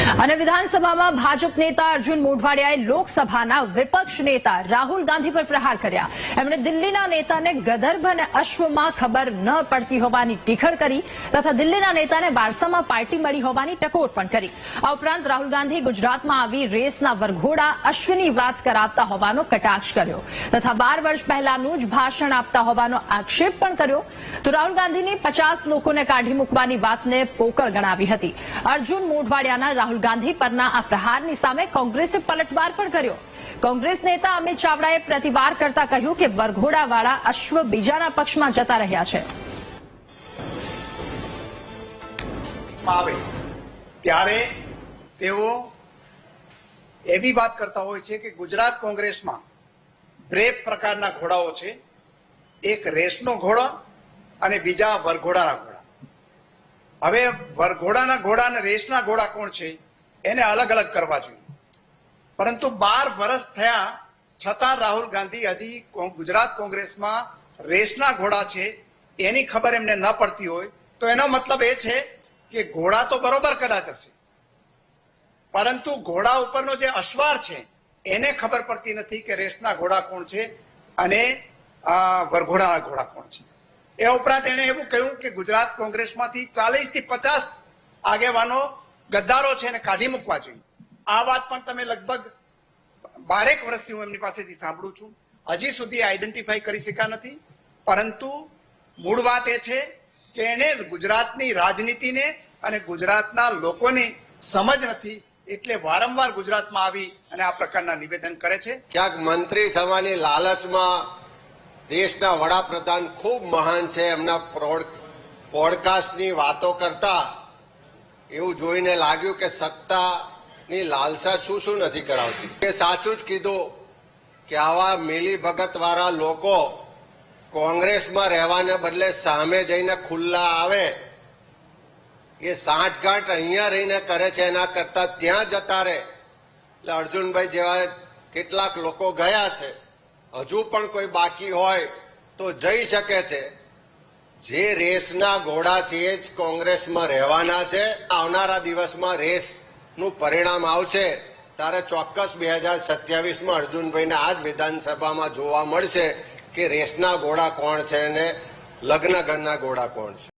અને વિધાનસભામાં ભાજપ નેતા અર્જુન મોઢવાડિયાએ લોકસભાના વિપક્ષ નેતા રાહુલ ગાંધી પર પ્રહાર કર્યા। એમણે દિલ્હીના નેતાને ગદર્ભ અને અશ્વમાં ખબર ન પડતી હોવાની ટીખળ કરી તથા દિલ્હીના નેતાને વારસામાં પાર્ટી મળી હોવાની ટકોર પણ કરી। આ ઉપરાંત રાહુલ ગાંધી ગુજરાતમાં આવી રેસના વરઘોડા અશ્વની વાત કરાવતા હોવાનો કટાક્ષ કર્યો તથા 12 વર્ષ પહેલાનું જ ભાષણ આપતા હોવાનો આક્ષેપ પણ કર્યો। તો રાહુલ ગાંધીની 50 લોકોને કાઢી મૂકવાની વાતને પોકળ ગણાવી હતી। અર્જુન મોઢવાડિયાના રાહુલ ગાંધી પરના આ પ્રહારની સામે કોંગ્રેસે પલટવાર પણ કર્યો। કોંગ્રેસ નેતા અમિત ચાવડાએ પ્રતિવાર કરતા કહ્યું કે વરઘોડાવાળા અશ્વ બીજાના પક્ષમાં જતા રહ્યા છે। ત્યારે તેઓ એવી વાત કરતા હોય છે કે ગુજરાત કોંગ્રેસમાં બે પ્રકારના ઘોડાઓ છે, એક રેસનો ઘોડો અને બીજા વરઘોડાના ઘોડા। હવે વરઘોડાના ઘોડા અને રેસના ઘોડા કોણ છે એને અલગ અલગ કરવા જોઈએ, પરંતુ 12 વર્ષ થયા છતાં રાહુલ ગાંધી હજી ગુજરાત કોંગ્રેસમાં રેસના ઘોડા છે એની ખબર એમને ન પડતી હોય તો એનો મતલબ એ છે કે ઘોડા તો બરોબર કદાચ હશે, પરંતુ ઘોડા ઉપરનો જે અશ્વાર છે એને ખબર પડતી નથી કે રેસના ઘોડા કોણ છે અને વરઘોડાના ઘોડા કોણ છે। એ ઉપરાંત એણે એવું કહ્યું કે ગુજરાત કોંગ્રેસમાંથી 40 થી 50 આગેવાનો ગદ્દારો છે એને કાઢી મૂકવા જોઈએ। આ વાત પણ તમે લગભગ 12 વર્ષથી હું એમની પાસેથી સાંભળું છું, હજી સુધી આઈડેન્ટિફાઈ કરી શક્યા નથી। પરંતુ મૂળ વાત એ છે કે એને ગુજરાતની રાજનીતિને અને ગુજરાતના લોકોની સમજ નથી, એટલે વારંવાર ગુજરાતમાં આવી અને આ પ્રકારના નિવેદન કરે છે। ક્યાંક મંત્રી થવાની લાલચમાં દેશના વડાપ્રધાન ખૂબ મહાન છે, એમના પોડકાસ્ટની વાતો કરતા એવું જોઈને લાગ્યું કે સત્તાની લાલસા શું શું નથી કરાવતી। એ સાચું જ કીધું કે આવા મિલી ભગત વાળા લોકો કોંગ્રેસમાં રહેવાને બદલે સામે જઈને ખુલ્લા આવે, એ સાંઠગાંઠ અહીંયા રહીને કરે છે એના કરતા ત્યાં જતા રહે। એટલે અર્જુનભાઈ જેવા કેટલાક લોકો ગયા છે, હજુ પણ કોઈ બાકી હોય તો જઈ શકે છે। જે રેસના ઘોડા છે એ જ કોંગ્રેસમાં રહેવાના છે। આવનારા દિવસમાં રેસનું પરિણામ આવશે ત્યારે ચોક્કસ 2027માં અર્જુનભાઈને આ જ વિધાનસભામાં જોવા મળશે કે રેસના ઘોડા કોણ છે અને લગ્ન ઘરના ઘોડા કોણ છે।